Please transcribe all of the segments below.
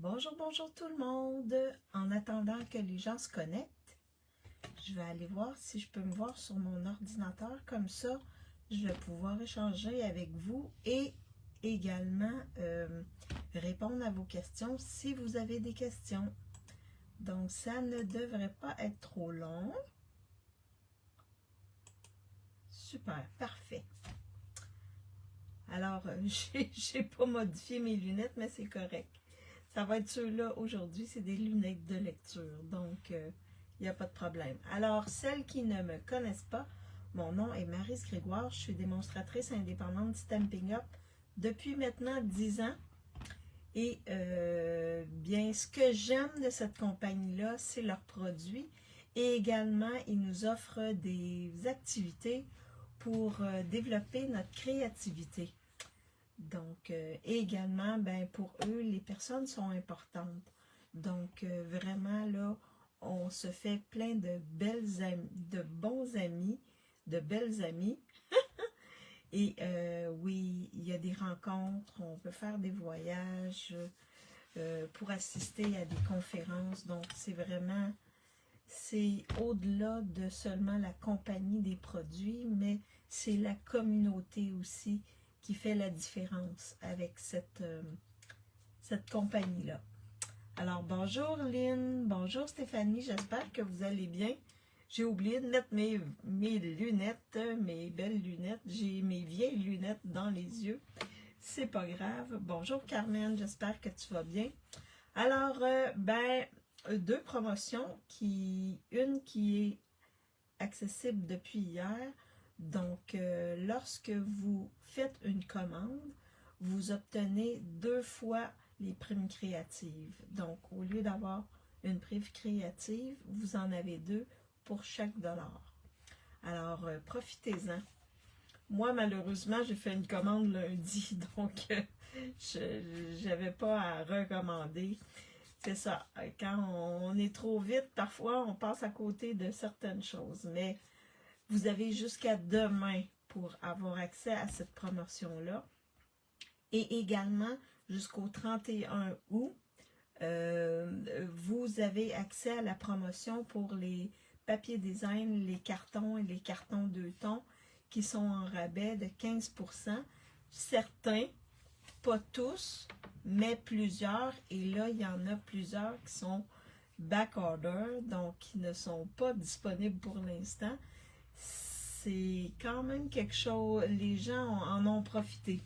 Bonjour, bonjour tout le monde. En attendant que les gens se connectent, je vais aller voir si je peux me voir sur mon ordinateur. Comme ça, je vais pouvoir échanger avec vous et également répondre à vos questions si vous avez des questions. Donc, ça ne devrait pas être trop long. Super, parfait. Alors, j'ai pas modifié mes lunettes, mais c'est correct. Ça va être ceux-là aujourd'hui, c'est des lunettes de lecture, donc il n'y a pas de problème. Alors, celles qui ne me connaissent pas, mon nom est Maryse Grégoire, je suis démonstratrice indépendante Stampin' Up depuis maintenant 10 ans. Et bien, ce que j'aime de cette compagnie-là, c'est leurs produits. Et également, ils nous offrent des activités pour développer notre créativité. Donc, également, ben, pour eux, les personnes sont importantes. Donc, vraiment, là, on se fait plein de belles amies, de bons amis, de belles amies. Et oui, il y a des rencontres, on peut faire des voyages pour assister à des conférences. Donc, c'est vraiment, c'est au-delà de seulement la compagnie des produits, mais c'est la communauté aussi qui fait la différence avec cette compagnie-là. Alors, bonjour Lynn, bonjour Stéphanie, j'espère que vous allez bien. J'ai oublié de mettre mes lunettes, mes belles lunettes. J'ai mes vieilles lunettes dans les yeux. C'est pas grave. Bonjour Carmen, j'espère que tu vas bien. Alors, deux promotions, une qui est accessible depuis hier. Donc, lorsque vous faites une commande, vous obtenez 2 fois les primes créatives. Donc, au lieu d'avoir une prime créative, vous en avez 2 pour chaque dollar. Alors, profitez-en. Moi, malheureusement, j'ai fait une commande lundi, donc je n'avais pas à recommander. C'est ça, quand on est trop vite, parfois, on passe à côté de certaines choses, mais vous avez jusqu'à demain pour avoir accès à cette promotion-là. Et également, jusqu'au 31 août, vous avez accès à la promotion pour les papiers design, les cartons et les cartons 2 tons qui sont en rabais de 15%. Certains, pas tous, mais plusieurs. Et là, il y en a plusieurs qui sont back order, donc qui ne sont pas disponibles pour l'instant. C'est quand même quelque chose, les gens en ont profité.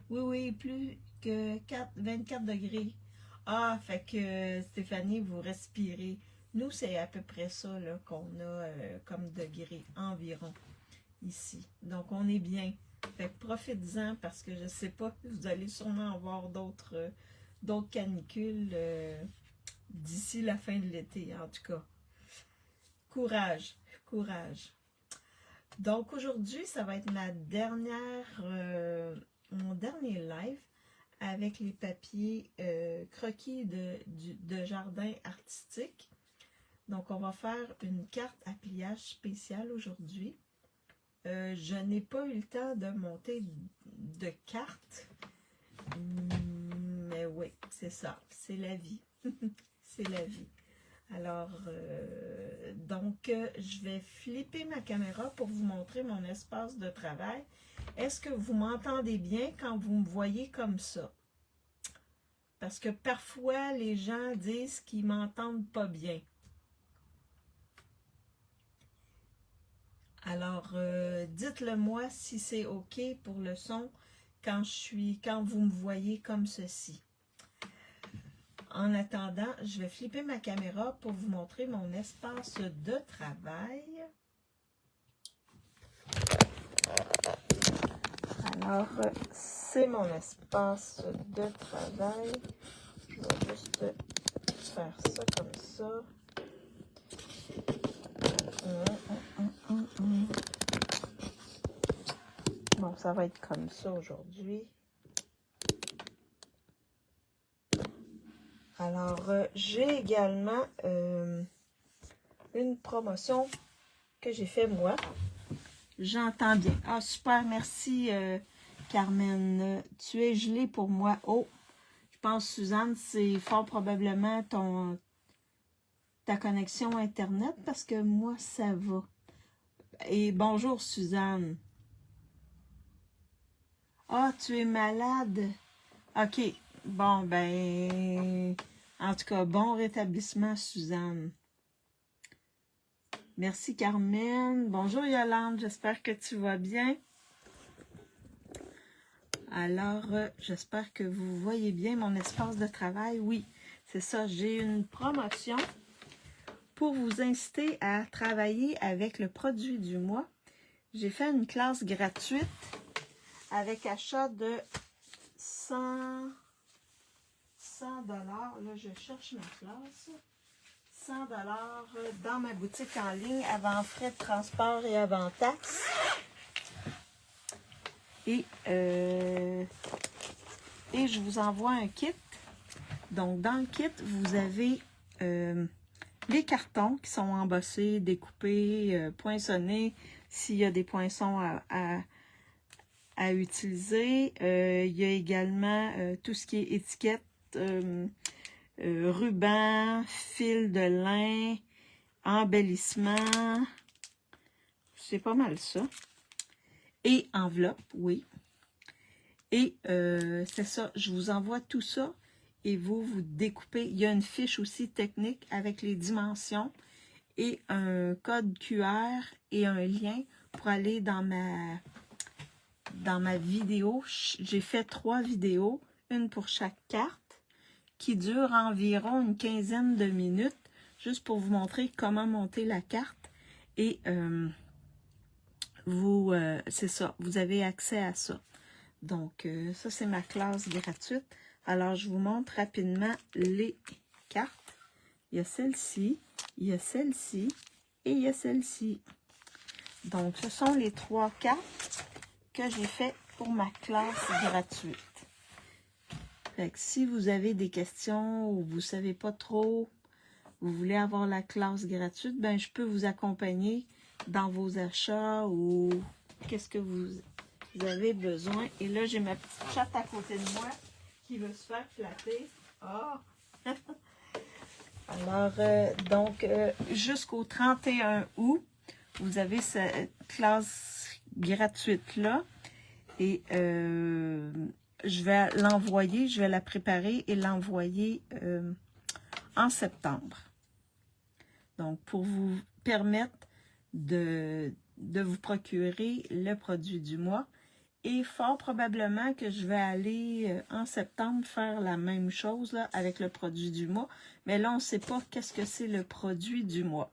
Oui, plus que 24 degrés. Ah, fait que Stéphanie, vous respirez. Nous, c'est à peu près ça qu'on a comme degré environ ici. Donc, on est bien. Fait que profitez-en parce que je sais pas, vous allez sûrement avoir d'autres canicules d'ici la fin de l'été, en tout cas. Courage, courage. Donc, aujourd'hui, ça va être mon dernier live avec les papiers croquis de jardin artistique. Donc, on va faire une carte à pliage spéciale aujourd'hui. Je n'ai pas eu le temps de monter de carte, mais oui, c'est ça, c'est la vie. C'est la vie. Alors, donc, je vais flipper ma caméra pour vous montrer mon espace de travail. Est-ce que vous m'entendez bien quand vous me voyez comme ça? Parce que parfois, les gens disent qu'ils ne m'entendent pas bien. Alors, dites-le moi si c'est OK pour le son quand vous me voyez comme ceci. En attendant, je vais flipper ma caméra pour vous montrer mon espace de travail. Alors, c'est mon espace de travail. Je vais juste faire ça comme ça. Bon, ça va être comme ça aujourd'hui. Alors, j'ai également une promotion que j'ai fait moi. J'entends bien. Ah, super, merci Carmen. Tu es gelée pour moi. Oh, je pense, Suzanne, c'est fort probablement ta connexion Internet parce que moi, ça va. Et bonjour, Suzanne. Ah, tu es malade? OK. Bon, ben, en tout cas, bon rétablissement, Suzanne. Merci, Carmen. Bonjour, Yolande. J'espère que tu vas bien. Alors, j'espère que vous voyez bien mon espace de travail. Oui, c'est ça. J'ai une promotion pour vous inciter à travailler avec le produit du mois. J'ai fait une classe gratuite avec achat de 100 $. Là, je cherche ma classe. 100 $ dans ma boutique en ligne avant frais de transport et avant taxes. Et je vous envoie un kit. Donc, dans le kit, vous avez les cartons qui sont embossés, découpés, poinçonnés, s'il y a des poinçons à utiliser. Il y a également tout ce qui est étiquette, ruban, fil de lin, embellissement. C'est pas mal ça. Et enveloppe, oui. Et c'est ça, je vous envoie tout ça et vous découpez. Il y a une fiche aussi technique avec les dimensions et un code QR et un lien pour aller dans ma vidéo. J'ai fait 3 vidéos, une pour chaque carte, qui dure environ une quinzaine de minutes, juste pour vous montrer comment monter la carte. Et c'est ça, vous avez accès à ça. Donc, ça, c'est ma classe gratuite. Alors, je vous montre rapidement les cartes. Il y a celle-ci, il y a celle-ci et il y a celle-ci. Donc, ce sont les 3 cartes que j'ai fait pour ma classe gratuite. Fait que si vous avez des questions ou vous ne savez pas trop, vous voulez avoir la classe gratuite, ben je peux vous accompagner dans vos achats ou qu'est-ce que vous avez besoin. Et là, j'ai ma petite chatte à côté de moi qui veut se faire flatter. Oh! Alors, donc, jusqu'au 31 août, vous avez cette classe gratuite-là. Et je vais l'envoyer, je vais la préparer et l'envoyer en septembre. Donc, pour vous permettre de vous procurer le produit du mois. Et fort probablement que je vais aller en septembre faire la même chose là, avec le produit du mois. Mais là, on ne sait pas qu'est-ce que c'est le produit du mois.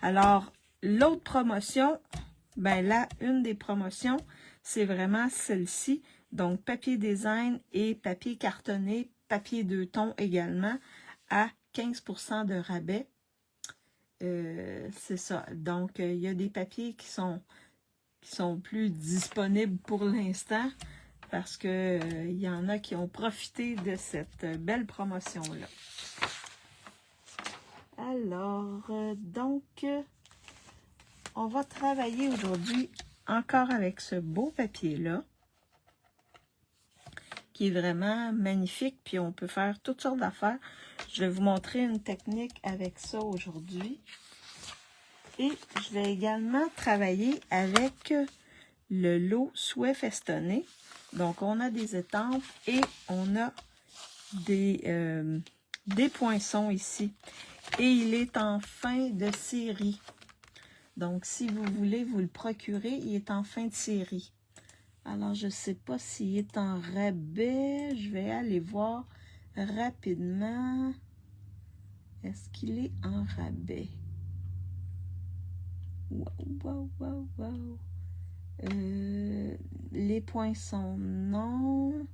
Alors, l'autre promotion, ben là, une des promotions, c'est vraiment celle-ci. Donc, papier design et papier cartonné, papier 2 tons également, à 15% de rabais. C'est ça. Donc, il y a des papiers qui sont plus disponibles pour l'instant parce que il y en a qui ont profité de cette belle promotion-là. Alors, donc, on va travailler aujourd'hui encore avec ce beau papier-là, qui est vraiment magnifique, puis on peut faire toutes sortes d'affaires. Je vais vous montrer une technique avec ça aujourd'hui. Et je vais également travailler avec le lot souhait festonné. Donc, on a des étampes et on a des poinçons ici. Et il est en fin de série. Donc, si vous voulez vous le procurer, il est en fin de série. Alors, je ne sais pas s'il est en rabais. Je vais aller voir rapidement. Est-ce qu'il est en rabais? Wow. Les poinçons, non.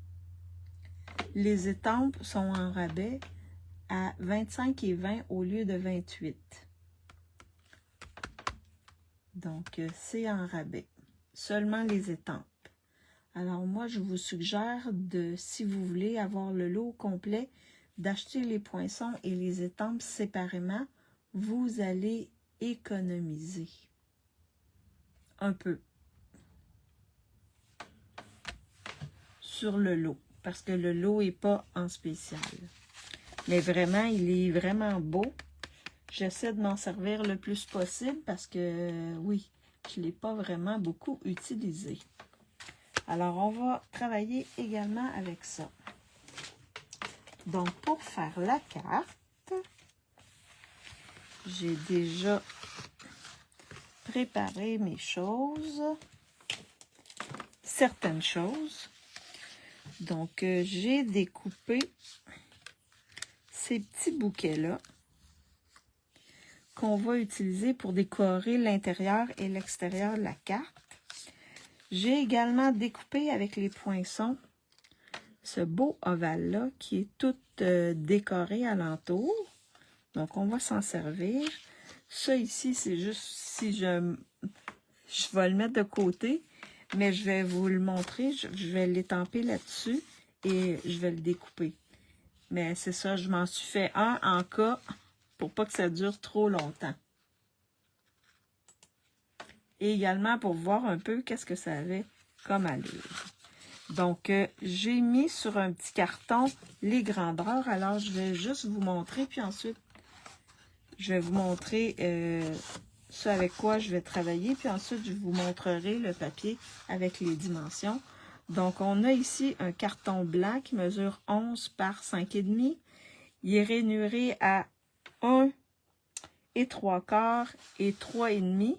Les étampes sont en rabais à 25 et 20 au lieu de 28. Donc, c'est en rabais. Seulement les étampes. Alors, moi, je vous suggère si vous voulez avoir le lot complet, d'acheter les poinçons et les étampes séparément. Vous allez économiser un peu sur le lot. parce que le lot n'est pas en spécial. Mais vraiment, il est vraiment beau. J'essaie de m'en servir le plus possible parce que, oui, je ne l'ai pas vraiment beaucoup utilisé. Alors, on va travailler également avec ça. Donc, pour faire la carte, j'ai déjà préparé mes choses, certaines choses. Donc, j'ai découpé ces petits bouquets-là qu'on va utiliser pour décorer l'intérieur et l'extérieur de la carte. J'ai également découpé avec les poinçons ce beau ovale-là qui est tout décoré alentour. Donc, on va s'en servir. Ça ici, c'est juste si je vais le mettre de côté, mais je vais vous le montrer. Je vais l'étamper là-dessus et je vais le découper. Mais c'est ça, je m'en suis fait un en cas pour pas que ça dure trop longtemps. Et également pour voir un peu qu'est-ce que ça avait comme allure. Donc, j'ai mis sur un petit carton les grandeurs. Alors, je vais juste vous montrer, puis ensuite, je vais vous montrer ce avec quoi je vais travailler. Puis ensuite, je vous montrerai le papier avec les dimensions. Donc, on a ici un carton blanc qui mesure 11 par 5,5. Il est rainuré à 1 et 3/4 et 3,5.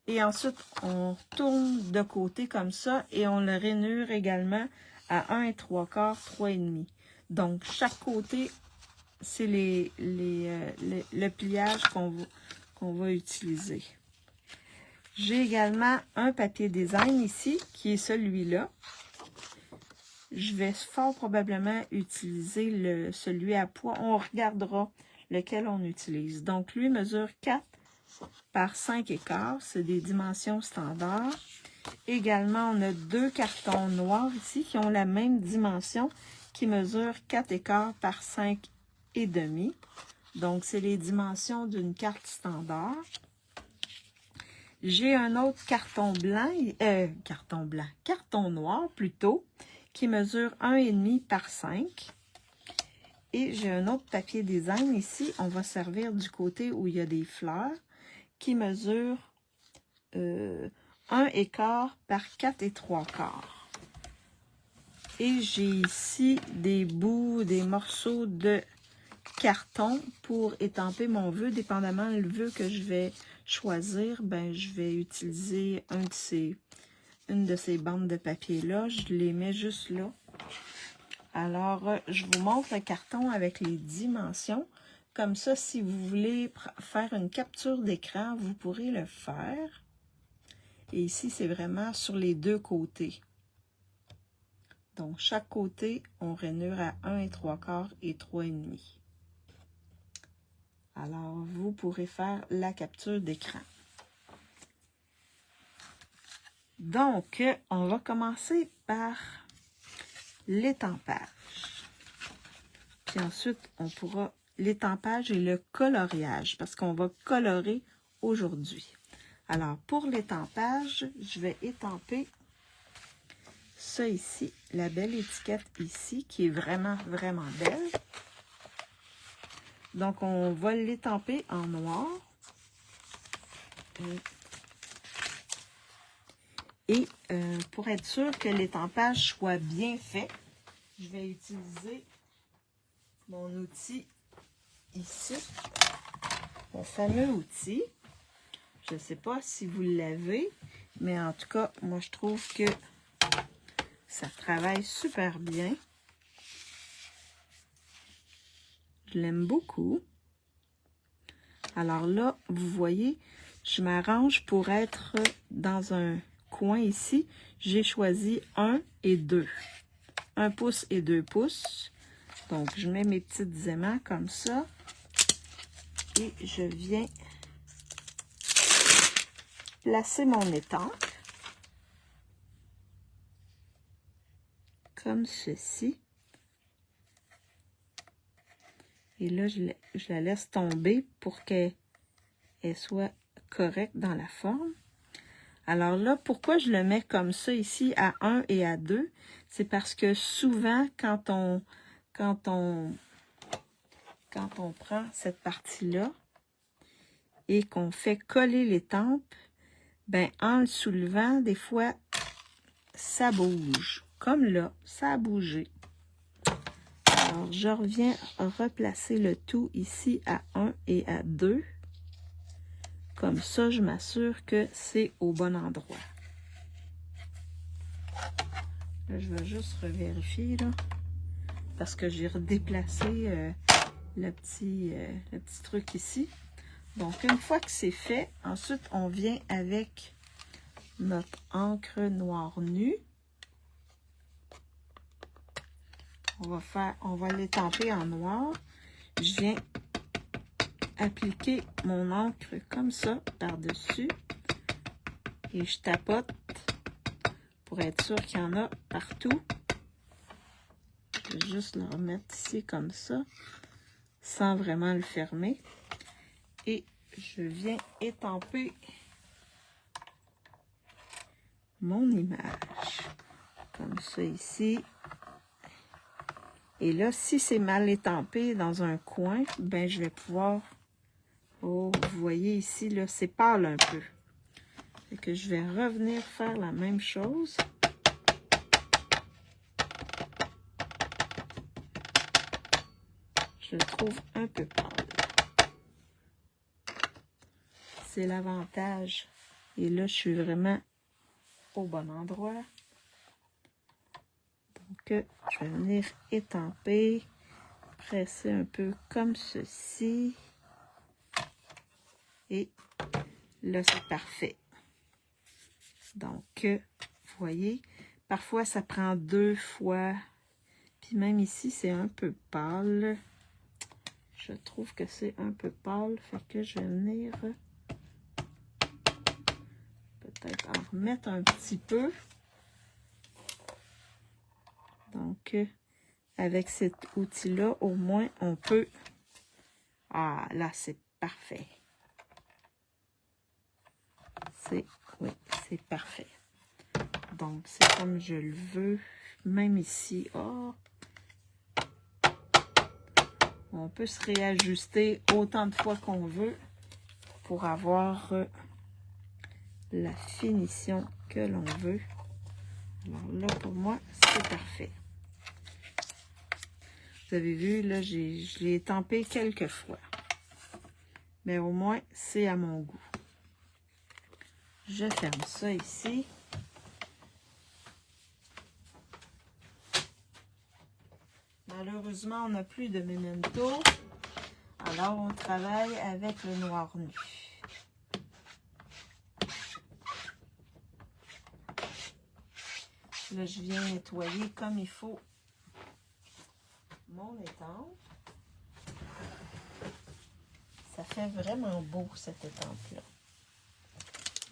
Et ensuite, on tourne de côté comme ça et on le rainure également à 1 et 3/4, 3,5. Donc, chaque côté, c'est le pliage qu'on va utiliser. J'ai également un papier design ici, qui est celui-là. Je vais fort probablement utiliser celui à poids. On regardera lequel on utilise. Donc, lui mesure 4 par 5,15. C'est des dimensions standards. Également, on a 2 cartons noirs ici qui ont la même dimension, qui mesurent 4,15 par 5,5. Donc, c'est les dimensions d'une carte standard. J'ai un autre carton noir plutôt, qui mesure 1,5 par 5. Et j'ai un autre papier design ici. On va servir du côté où il y a des fleurs, qui mesure 1,15 par 4,75. Et j'ai ici des morceaux de carton pour étamper mon vœu. Dépendamment du vœu que je vais choisir, ben je vais utiliser une de ces bandes de papier-là. Je les mets juste là. Alors, je vous montre le carton avec les dimensions. Comme ça, si vous voulez faire une capture d'écran, vous pourrez le faire. Et ici, c'est vraiment sur les deux côtés. Donc, chaque côté, on rainure à 1 et 3/4 et 3,5. Alors, vous pourrez faire la capture d'écran. Donc, on va commencer par l'étampage. Puis ensuite, on pourra l'étampage et le coloriage, parce qu'on va colorer aujourd'hui. Alors, pour l'étampage, je vais étamper ça ici, la belle étiquette ici, qui est vraiment, vraiment belle. Donc, on va l'étamper en noir. Et pour être sûr que l'étampage soit bien fait, je vais utiliser mon outil ici, mon fameux outil. Je ne sais pas si vous l'avez, mais en tout cas, moi je trouve que ça travaille super bien. Je l'aime beaucoup. Alors là, vous voyez, je m'arrange pour être dans un coin ici. J'ai choisi 1 et 2. 1 pouce et 2 pouces. Donc, je mets mes petites aimants comme ça. Et je viens placer mon étampe. Comme ceci. Et là, je la laisse tomber pour qu'elle soit correcte dans la forme. Alors là, pourquoi je le mets comme ça ici à 1 et à 2? c'est parce que souvent, quand on prend cette partie-là et qu'on fait coller les tempes, ben en le soulevant, des fois, ça bouge. Comme là, ça a bougé. Alors, je reviens replacer le tout ici à 1 et à 2. Comme ça, je m'assure que c'est au bon endroit. Là, je vais juste revérifier, là, parce que j'ai redéplacé le petit truc ici. Donc, une fois que c'est fait, ensuite, on vient avec notre encre noire nue. On va l'étamper en noir. Je viens appliquer mon encre comme ça par-dessus et je tapote pour être sûr qu'il y en a partout. Je vais juste le remettre ici comme ça sans vraiment le fermer et je viens étamper mon image comme ça ici. Et là, si c'est mal étampé dans un coin, ben je vais pouvoir... Oh, vous voyez ici, là, c'est pâle un peu. Fait que je vais revenir faire la même chose. Je le trouve un peu pâle. C'est l'avantage. Et là, je suis vraiment au bon endroit. Donc, je vais venir étamper, presser un peu comme ceci. Et là, c'est parfait. Donc, vous voyez, parfois, ça prend 2 fois. Puis même ici, c'est un peu pâle. Je trouve que c'est un peu pâle. Fait que je vais venir peut-être en remettre un petit peu. Donc, avec cet outil-là, au moins, on peut... Ah, là, c'est parfait. Oui, c'est parfait. Donc, c'est comme je le veux. Même ici, oh, on peut se réajuster autant de fois qu'on veut pour avoir la finition que l'on veut. Alors là, pour moi, c'est parfait. Vous avez vu, là, je l'ai étampé quelques fois. Mais au moins, c'est à mon goût. Je ferme ça ici. Malheureusement, on n'a plus de memento. Alors, on travaille avec le noir nu. Là, je viens nettoyer comme il faut mon étampe. Ça fait vraiment beau, cette étampe-là.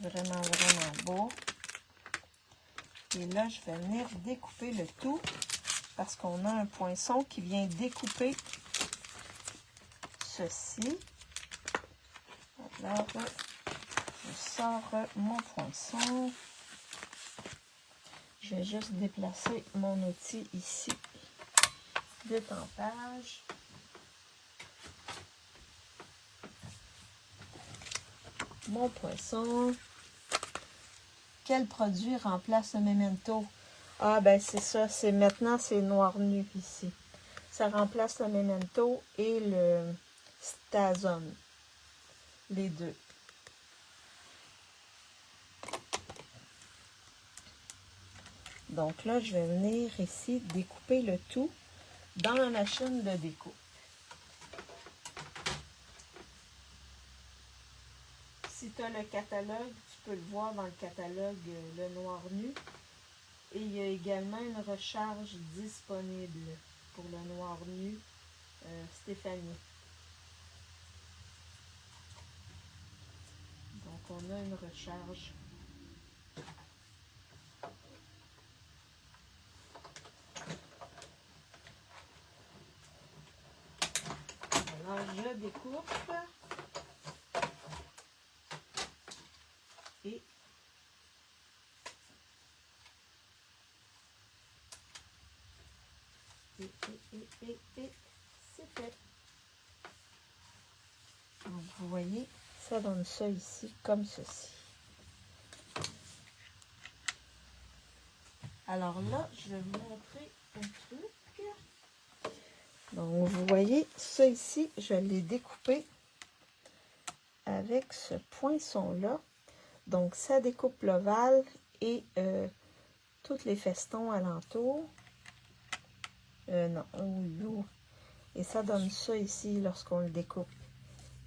Vraiment, vraiment beau. Et là, je vais venir découper le tout parce qu'on a un poinçon qui vient découper ceci. Alors, je sors mon poinçon. Je vais juste déplacer mon outil ici de tempage. Mon poinçon. Quel produit remplace le memento? Ah, ben c'est ça. Maintenant, c'est noir nu ici. Ça remplace le memento et le STAZON. Les deux. Donc là, je vais venir ici découper le tout dans la machine de découpe. Si tu as le catalogue, tu peux le voir dans le catalogue Le Noir Nu. Et il y a également une recharge disponible pour le Noir Nu Stéphanie. Donc on a une recharge. Alors je découpe. Et vous voyez, ça donne ça ici, comme ceci. Alors là, je vais vous montrer un truc. Donc, vous voyez, ça ici, je l'ai découpé avec ce poinçon-là. Donc, ça découpe l'ovale et tous les festons alentour. Non, oui. Et ça donne ça ici lorsqu'on le découpe.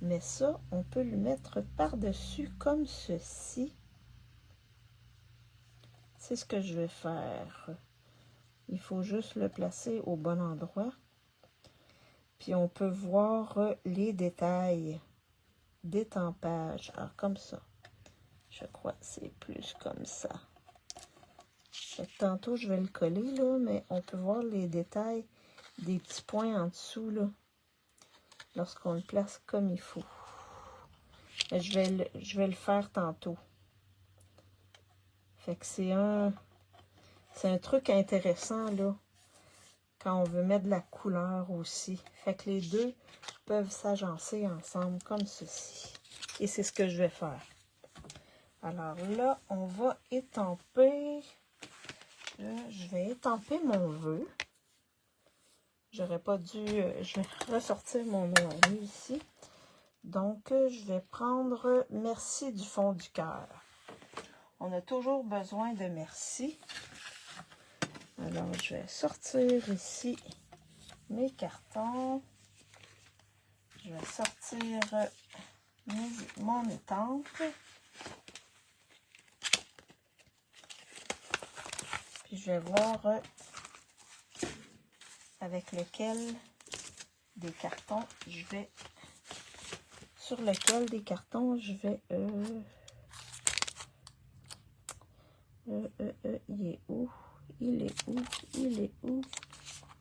Mais ça, on peut le mettre par-dessus comme ceci. C'est ce que je vais faire. Il faut juste le placer au bon endroit. Puis on peut voir les détails d'étampage. Alors comme ça. Je crois que c'est plus comme ça. Tantôt je vais le coller là, mais on peut voir les détails des petits points en dessous là. Lorsqu'on le place comme il faut. Je vais le faire tantôt. Fait que c'est un truc intéressant là. Quand on veut mettre de la couleur aussi. Fait que les deux peuvent s'agencer ensemble comme ceci. Et c'est ce que je vais faire. Alors là, on va étamper. Je vais étamper mon vœu. J'aurais pas dû... je vais ressortir mon noir ici. Donc, je vais prendre merci du fond du cœur. On a toujours besoin de merci. Alors, je vais sortir ici mes cartons. Je vais sortir mon étampe. Puis, je vais voir avec lequel des cartons je vais... Sur lequel des cartons je vais... il est où? Il est où? Il est où?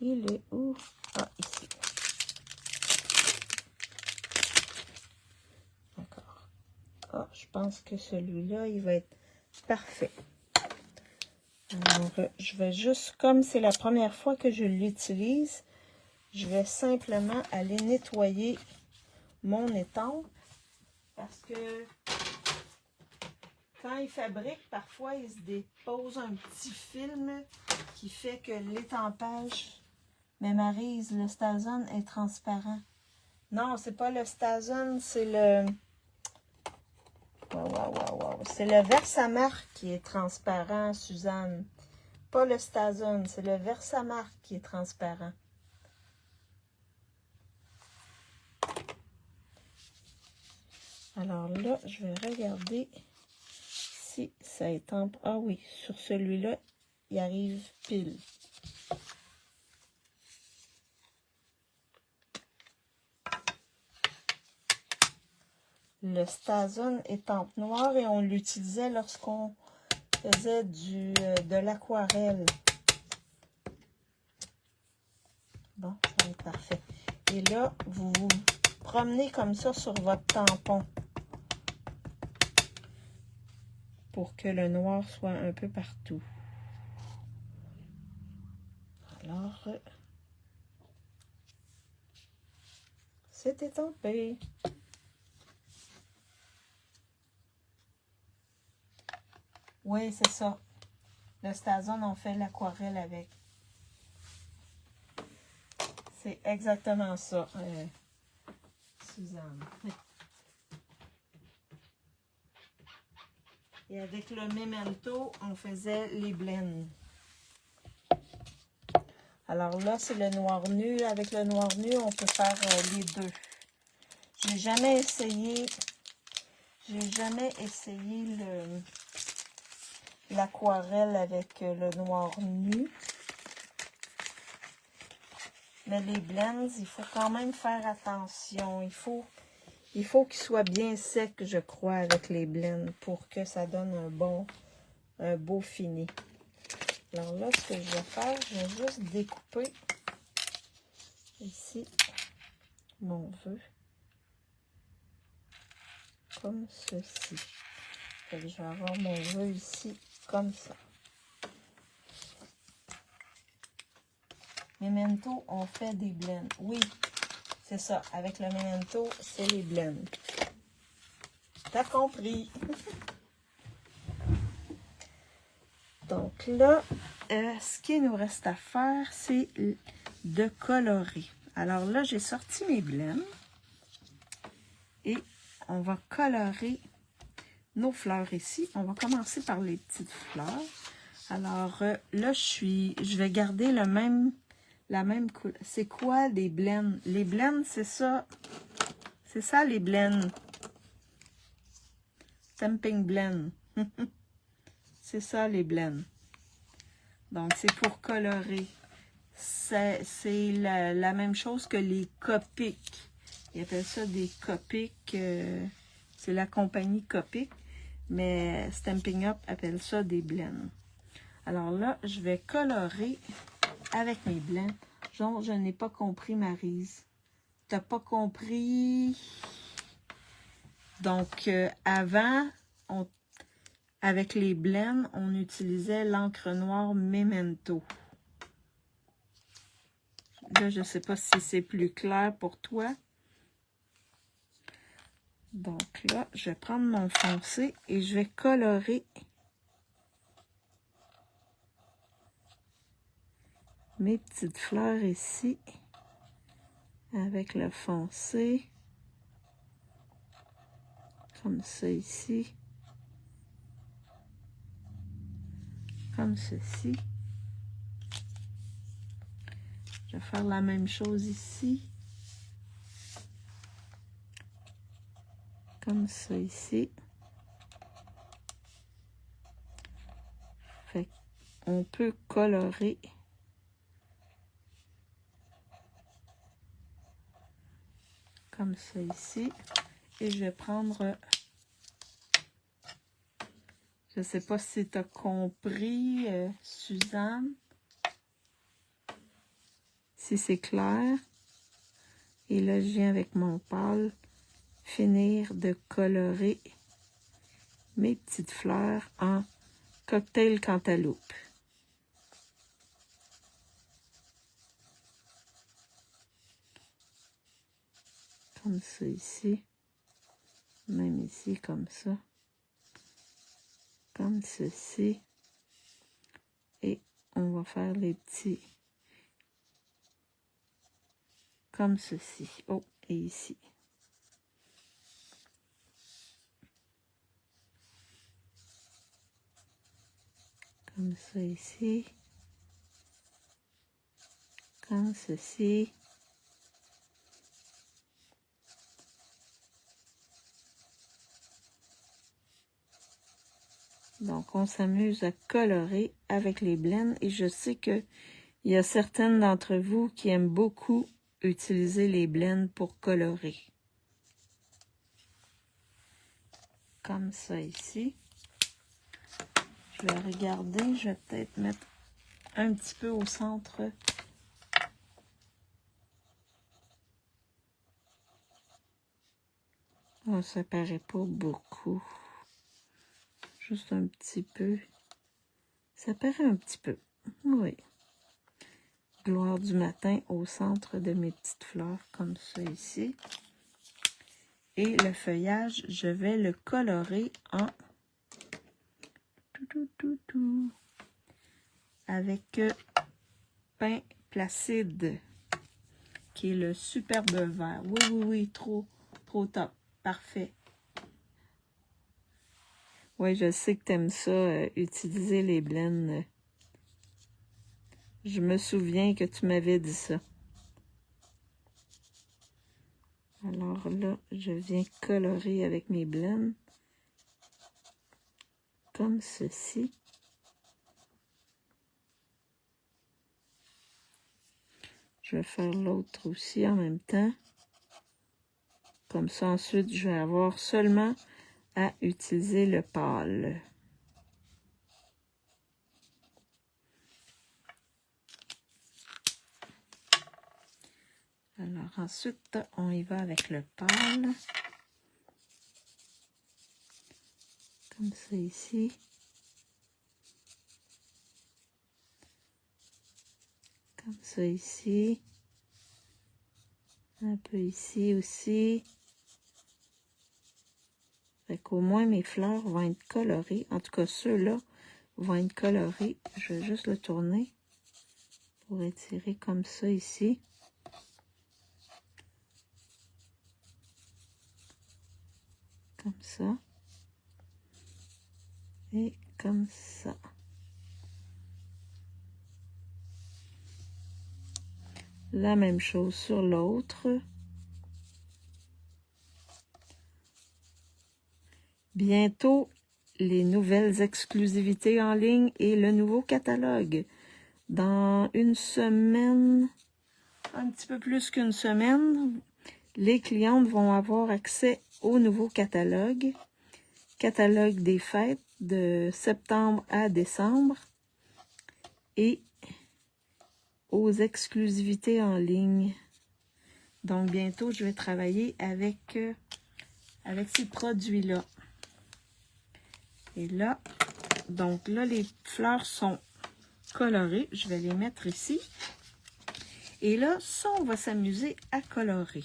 Il est où? Ah, ici. D'accord. Ah, je pense que celui-là, il va être parfait. Alors, je vais juste, comme c'est la première fois que je l'utilise, je vais simplement aller nettoyer mon étampe. Parce que quand ils fabriquent, parfois, ils se déposent un petit film qui fait que l'étampage mémorise. Le Stazone est transparent. Non, c'est pas le Stazone, c'est le... C'est le Versamark qui est transparent, Suzanne. Pas le Stazone, c'est le Versamark qui est transparent. Alors là, je vais regarder si ça étampe. Ah oui, sur celui-là, il arrive pile. Le Stazone étampe noire et on l'utilisait lorsqu'on faisait de l'aquarelle. Bon, ça va être parfait. Et là, vous vous promenez comme ça sur votre tampon pour que le noir soit un peu partout. Alors, c'est étampé. Oui, c'est ça. Le Stazone, on fait l'aquarelle avec. C'est exactement ça, Suzanne. Et avec le Memento, on faisait les blends. Alors là, c'est le noir nu. Avec le noir nu, on peut faire les deux. J'ai jamais essayé l'aquarelle avec le noir nu. Mais les blends, il faut quand même faire attention. Il faut qu'il soit bien sec, je crois, avec les blends pour que ça donne un beau fini. Alors là, ce que je vais faire, je vais juste découper ici mon vœu comme ceci. Fait que je vais avoir mon vœu ici comme ça. Memento, on fait des blends. Oui, c'est ça. Avec le Memento, c'est les blends. T'as compris. Donc là, ce qu'il nous reste à faire, c'est de colorer. Alors là, j'ai sorti mes blends. Et on va colorer nos fleurs ici. On va commencer par les petites fleurs. Alors là, je vais garder la même couleur. C'est quoi les blends? Les blends, c'est ça. C'est ça les blends. Stamping blend. C'est ça les blends. Donc, c'est pour colorer. C'est la même chose que les Copic. Ils appellent ça des Copic. C'est la compagnie Copic. Mais Stampin' Up appelle ça des blends. Alors là, je vais colorer avec mes blends. Genre, je n'ai pas compris, Maryse. T'as pas compris? Donc, avant, avec les blends, on utilisait l'encre noire Memento. Là, je ne sais pas si c'est plus clair pour toi. Donc là, je vais prendre mon foncé et je vais colorer mes petites fleurs ici avec le foncé. Comme ça ici. Comme ceci. Je vais faire la même chose ici. Comme ça ici. Fait qu'on peut colorer comme ça ici. Et je vais prendre, je ne sais pas si tu as compris, Suzanne, si c'est clair. Et là, je viens avec mon pâle finir de colorer mes petites fleurs en cocktail cantaloupe. Comme ça ici. Même ici, comme ça. Comme ceci. Et on va faire les petits. Comme ceci. Oh, et ici. Comme ça ici. Comme ceci. Donc, on s'amuse à colorer avec les blends. Et je sais qu'il y a certaines d'entre vous qui aiment beaucoup utiliser les blends pour colorer. Comme ça ici. Je vais regarder. Je vais peut-être mettre un petit peu au centre. Oh, ça paraît pas beaucoup. Juste un petit peu. Ça paraît un petit peu. Oui. Gloire du matin au centre de mes petites fleurs, comme ça ici. Et le feuillage, je vais le colorer en avec Pain Placide, qui est le superbe vert. Oui, oui, oui, trop top. Parfait. Oui, je sais que tu aimes ça, utiliser les blends. Je me souviens que tu m'avais dit ça. Alors là, je viens colorer avec mes blends. Comme ceci. Je vais faire l'autre aussi en même temps. Comme ça, ensuite, je vais avoir seulement à utiliser le pâle. Alors, ensuite, on y va avec le pâle. Comme ça ici. Comme ça ici. Un peu ici aussi. Fait qu'au moins mes fleurs vont être colorées. En tout cas, ceux-là vont être colorés. Je vais juste le tourner pour étirer comme ça ici. Comme ça. Et comme ça. La même chose sur l'autre. Bientôt, les nouvelles exclusivités en ligne et le nouveau catalogue. Dans une semaine, un petit peu plus qu'une semaine, les clientes vont avoir accès au nouveau catalogue. Catalogue des fêtes de septembre à décembre et aux exclusivités en ligne. Donc, bientôt, je vais travailler avec ces produits-là. Et là, donc là, les fleurs sont colorées. Je vais les mettre ici. Et là, ça, on va s'amuser à colorer.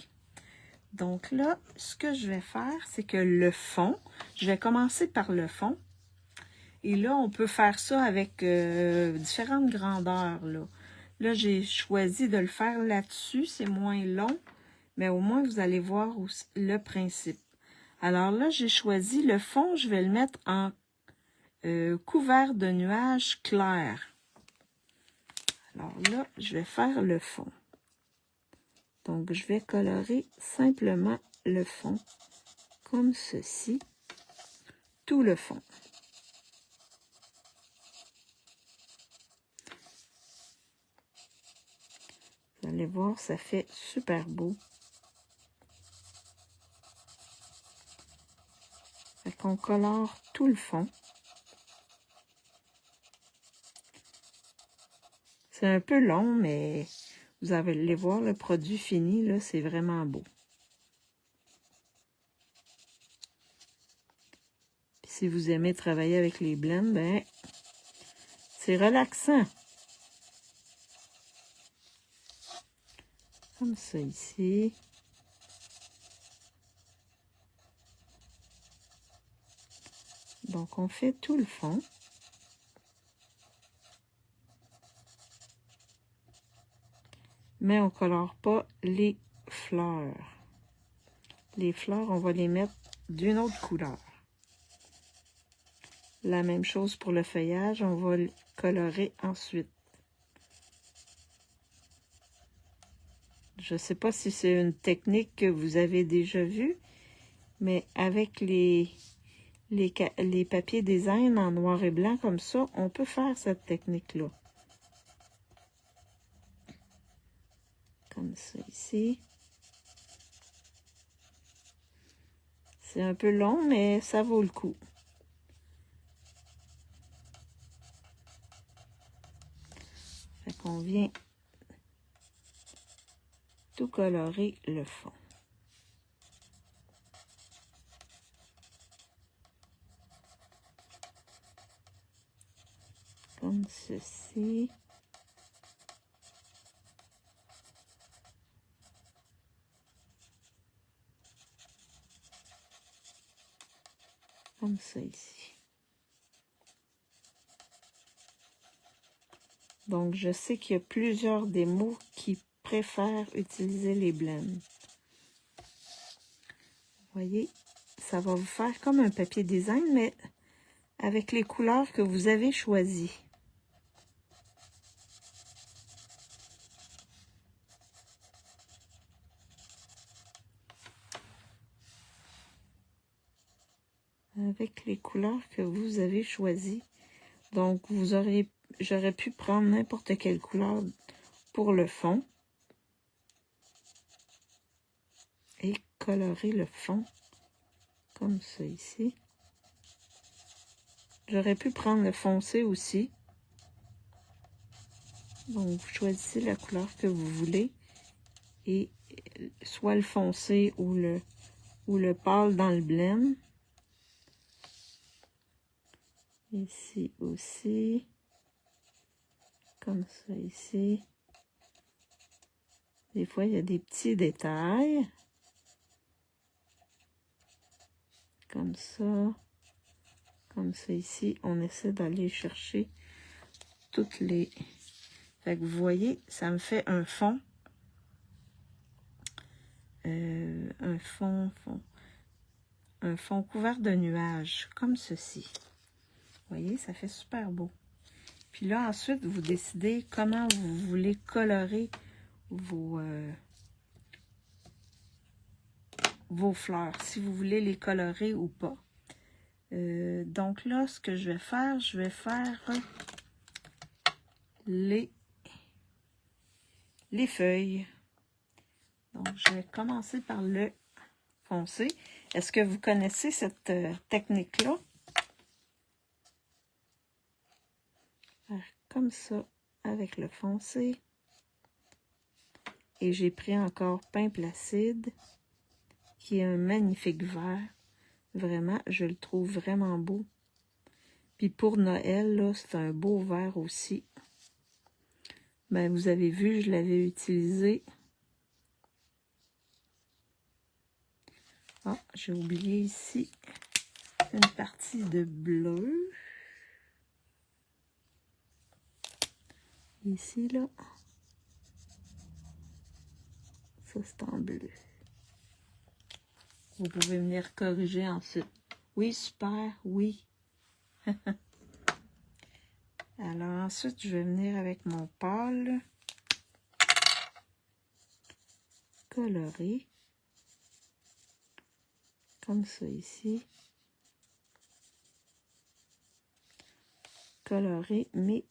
Donc là, ce que je vais faire, c'est que le fond, je vais commencer par le fond. Et là, on peut faire ça avec différentes grandeurs. Là, j'ai choisi de le faire là-dessus. C'est moins long, mais au moins, vous allez voir le principe. Alors là, j'ai choisi le fond. Je vais le mettre en couvert de nuages clairs. Alors là, je vais faire le fond. Donc, je vais colorer simplement le fond, comme ceci, tout le fond. Vous allez voir, ça fait super beau. Fait qu'on colore tout le fond. C'est un peu long, mais vous allez voir le produit fini, là, c'est vraiment beau. Puis si vous aimez travailler avec les blends, ben, c'est relaxant. Comme ça ici. Donc, on fait tout le fond. Mais on ne colore pas les fleurs. Les fleurs, on va les mettre d'une autre couleur. La même chose pour le feuillage, on va le colorer ensuite. Je ne sais pas si c'est une technique que vous avez déjà vue, mais avec les papiers design en noir et blanc comme ça, on peut faire cette technique-là. Comme ça ici. C'est un peu long, mais ça vaut le coup. Fait qu'on vient tout colorer le fond. Comme ceci. Comme ça ici. Donc, je sais qu'il y a plusieurs démos qui préfèrent utiliser les blends. Vous voyez, ça va vous faire comme un papier design, mais avec les couleurs que vous avez choisies. Avec les couleurs que vous avez choisies. Donc, j'aurais pu prendre n'importe quelle couleur pour le fond. Et colorer le fond. Comme ça ici. J'aurais pu prendre le foncé aussi. Donc, vous choisissez la couleur que vous voulez. Et soit le foncé ou le pâle dans le blend. Ici aussi. Comme ça ici. Des fois, il y a des petits détails. comme ça ici. On essaie d'aller chercher toutes les... Fait que vous voyez, ça me fait un fond. Un fond couvert de nuages, comme ceci. Vous voyez, ça fait super beau. Puis là, ensuite, vous décidez comment vous voulez colorer vos fleurs, si vous voulez les colorer ou pas. Donc là, ce que je vais faire les feuilles. Donc, je vais commencer par le foncé. Est-ce que vous connaissez cette technique-là? Faire comme ça avec le foncé. Et j'ai pris encore Pain Placide, qui est un magnifique vert. Vraiment, je le trouve vraiment beau. Puis pour Noël, là, c'est un beau vert aussi. Ben, vous avez vu, je l'avais utilisé. Ah, j'ai oublié ici une partie de bleu. Ici, là. Ça, c'est en bleu. Vous pouvez venir corriger ensuite. Oui, super, oui. Alors, ensuite, je vais venir avec mon pâle. Colorer. Comme ça ici. Colorer mes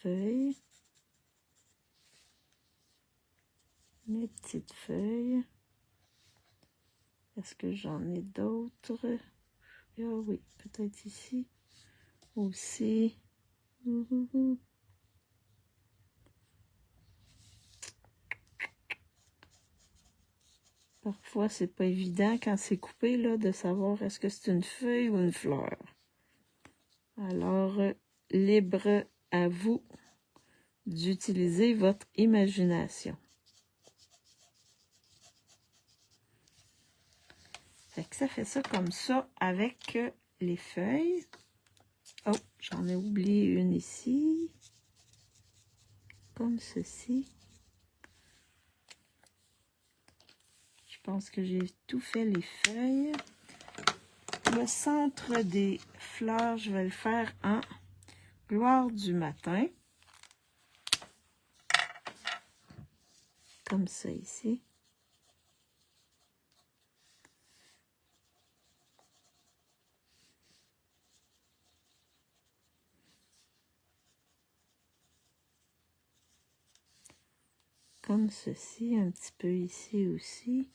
feuilles. Mes petites feuilles. Est-ce que j'en ai d'autres? Ah oui, peut-être ici aussi. Parfois, c'est pas évident quand c'est coupé là, de savoir est-ce que c'est une feuille ou une fleur. Alors, libre à vous d'utiliser votre imagination. Fait que ça fait ça comme ça avec les feuilles. Oh, j'en ai oublié une ici. Comme ceci. Je pense que j'ai tout fait les feuilles. Le centre des fleurs, je vais le faire en gloire du matin. Comme ça ici. Comme ceci, un petit peu ici aussi.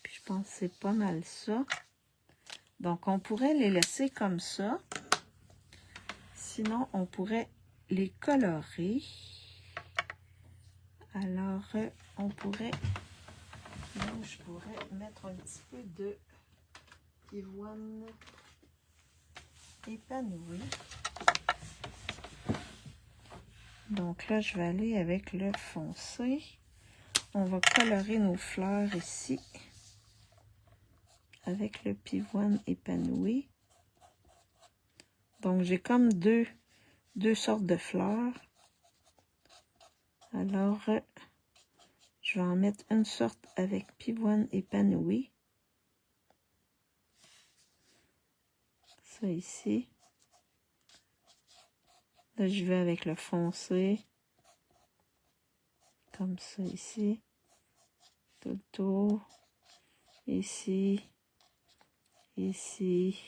Puis je pense que c'est pas mal ça. Donc on pourrait les laisser comme ça. Sinon, on pourrait les colorer. Alors, on pourrait... je pourrais mettre un petit peu de pivoine épanouie. Donc là, je vais aller avec le foncé. On va colorer nos fleurs ici avec le pivoine épanoui. Donc, j'ai comme deux sortes de fleurs. Alors, je vais en mettre une sorte avec pivoine épanoui. Ça ici. Là, je vais avec le foncé. Comme ça ici. Tout le tour. Ici. Ici.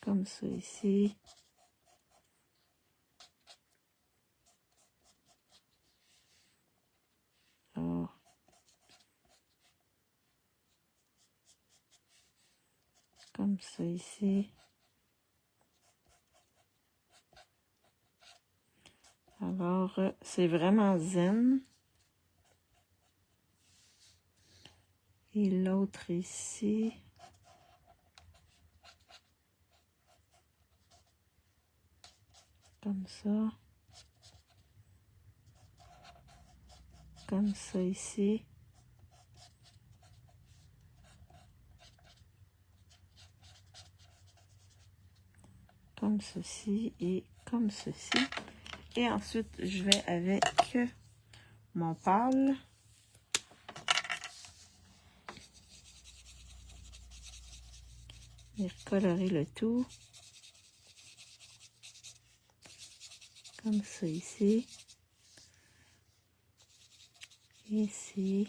Comme ça ici. Alors, comme ça ici. Alors, c'est vraiment zen. Et l'autre ici. Comme ça. Comme ça ici. comme ceci et comme ceci. Et ensuite, je vais avec mon pâle. Et colorer le tout. Comme ça ici. Ici.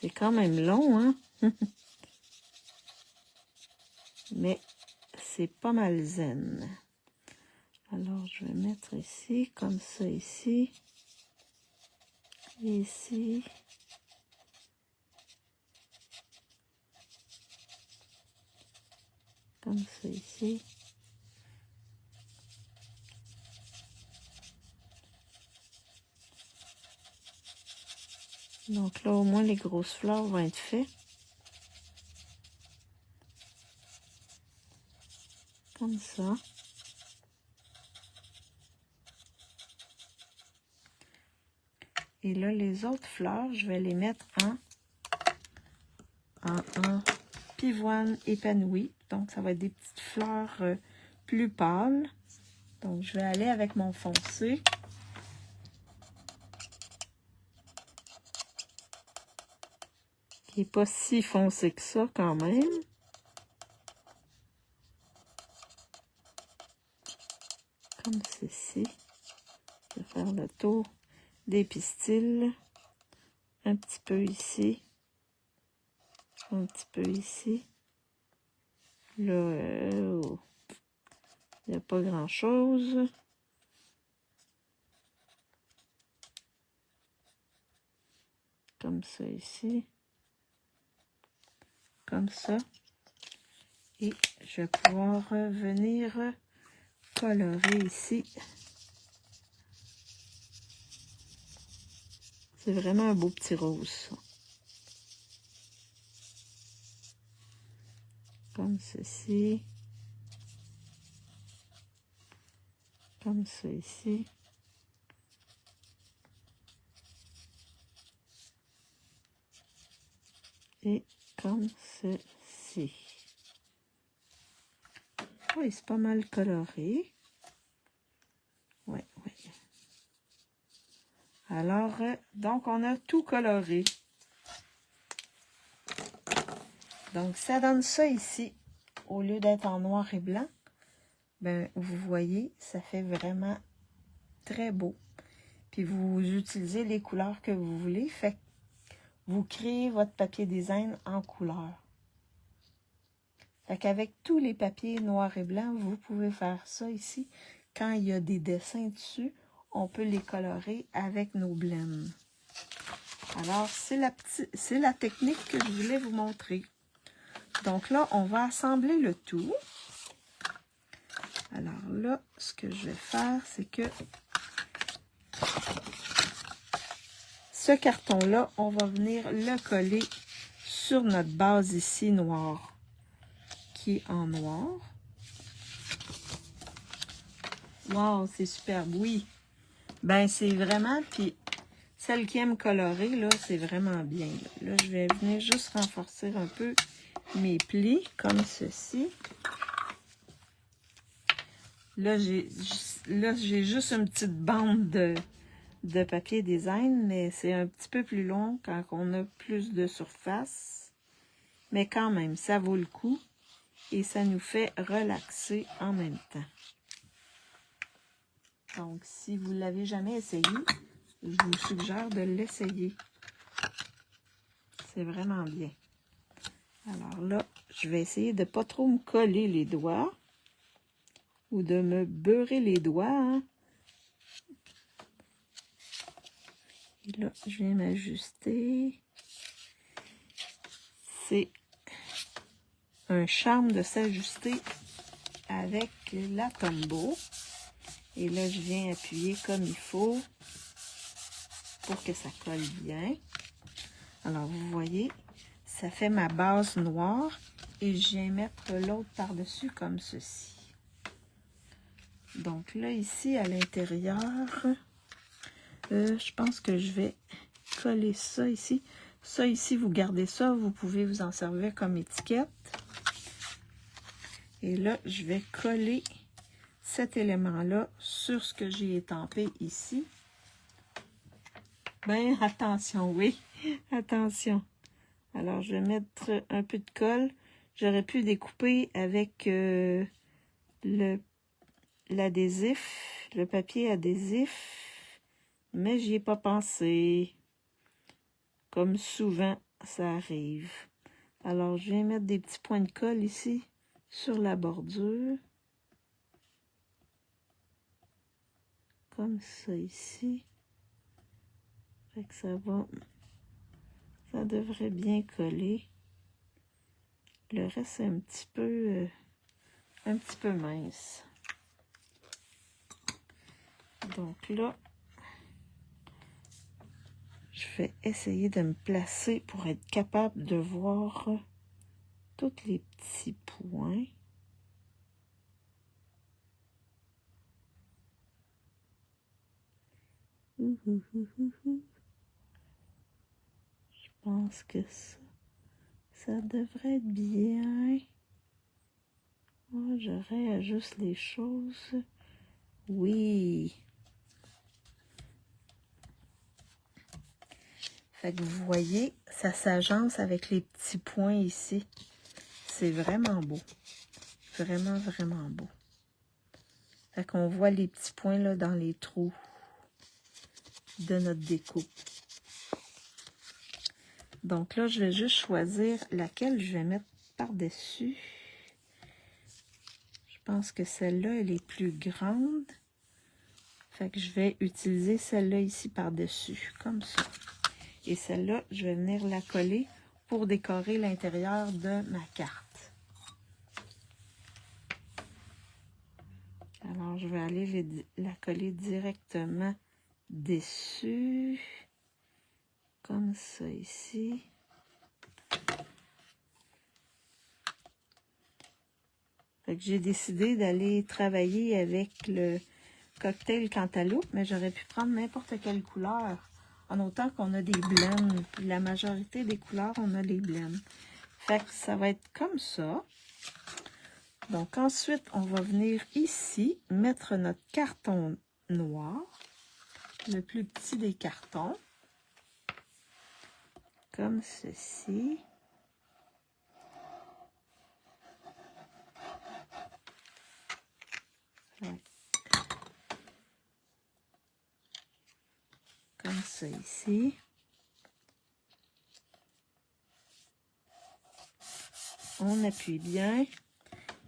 C'est quand même long, hein? Mais c'est pas mal zen. Alors, je vais mettre ici, comme ça ici. Ici. Comme ça ici. Donc là, au moins, les grosses fleurs vont être faites. Comme ça. Et là, les autres fleurs, je vais les mettre en pivoine épanouie. Donc, ça va être des petites fleurs plus pâles. Donc, je vais aller avec mon foncé. Qui n'est pas si foncé que ça, quand même. Comme ceci. Je vais faire le tour des pistils. Un petit peu ici. Un petit peu ici. Là, il n'y a pas grand-chose. Comme ça ici. Comme ça. Et je vais pouvoir venir colorer ici. C'est vraiment un beau petit rose, ça. Comme ceci. Comme ça ici. Et comme ceci. Oui, c'est pas mal coloré. Oui, oui. Alors, donc, on a tout coloré. Donc, ça donne ça ici. Au lieu d'être en noir et blanc, ben, vous voyez, ça fait vraiment très beau. Puis, vous utilisez les couleurs que vous voulez. Fait que vous créez votre papier design en couleur. Fait qu'avec tous les papiers noirs et blancs, vous pouvez faire ça ici. Quand il y a des dessins dessus, on peut les colorer avec nos blends. Alors, c'est la technique que je voulais vous montrer. Donc là, on va assembler le tout. Alors là, ce que je vais faire, c'est que ce carton-là, on va venir le coller sur notre base ici noire, qui est en noir. Wow, c'est superbe, oui. Ben, c'est vraiment, puis celle qui aime colorer, là, c'est vraiment bien. Là, je vais venir juste renforcer un peu mes plis, comme ceci. Là, j'ai juste une petite bande de papier design, mais c'est un petit peu plus long quand on a plus de surface. Mais quand même, ça vaut le coup et ça nous fait relaxer en même temps. Donc, si vous ne l'avez jamais essayé, je vous suggère de l'essayer. C'est vraiment bien. Alors là, je vais essayer de ne pas trop me coller les doigts ou de me beurrer les doigts. Hein. Et là, je viens m'ajuster. C'est un charme de s'ajuster avec la Tombow. Et là, je viens appuyer comme il faut pour que ça colle bien. Alors, vous voyez, ça fait ma base noire et je viens mettre l'autre par-dessus comme ceci. Donc là, ici, à l'intérieur, je pense que je vais coller ça ici. Ça ici, vous gardez ça, vous pouvez vous en servir comme étiquette. Et là, je vais coller cet élément-là sur ce que j'ai étampé ici. Ben, attention, oui, attention. Alors, je vais mettre un peu de colle. J'aurais pu découper avec l'adhésif, le papier adhésif, mais j'y ai pas pensé. Comme souvent, ça arrive. Alors, je vais mettre des petits points de colle ici, sur la bordure. Comme ça ici. Fait que ça devrait bien coller. Le reste, c'est un petit peu mince. Donc là, je vais essayer de me placer pour être capable de voir tous les petits points. Je pense que ça devrait être bien. Oh, je réajuste les choses. Oui. Fait que vous voyez, ça s'agence avec les petits points ici. C'est vraiment beau. Vraiment, vraiment beau. Fait qu'on voit les petits points là dans les trous de notre découpe. Donc là, je vais juste choisir laquelle je vais mettre par-dessus. Je pense que celle-là, elle est plus grande. Fait que je vais utiliser celle-là ici par-dessus, comme ça. Et celle-là, je vais venir la coller pour décorer l'intérieur de ma carte. Alors, je vais aller la coller directement dessus. Comme ça ici. Fait que j'ai décidé d'aller travailler avec le cocktail Cantaloupe, mais j'aurais pu prendre n'importe quelle couleur. En autant qu'on a des blends. La majorité des couleurs, on a des blends. Fait que ça va être comme ça. Donc ensuite, on va venir ici, mettre notre carton noir. Le plus petit des cartons. Comme ceci. Ouais. Comme ça ici. On appuie bien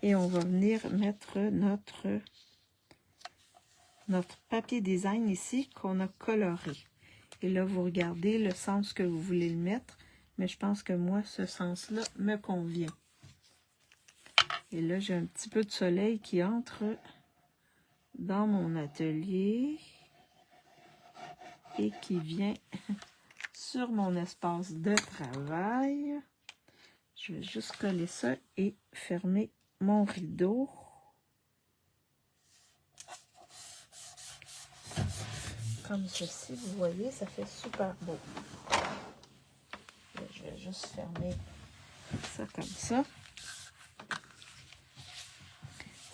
et on va venir mettre notre papier design ici qu'on a coloré. Et là, vous regardez le sens que vous voulez le mettre, mais je pense que moi, ce sens-là me convient. Et là, j'ai un petit peu de soleil qui entre dans mon atelier et qui vient sur mon espace de travail. Je vais juste coller ça et fermer mon rideau. Comme ceci, vous voyez, ça fait super beau. Je vais juste fermer ça comme ça.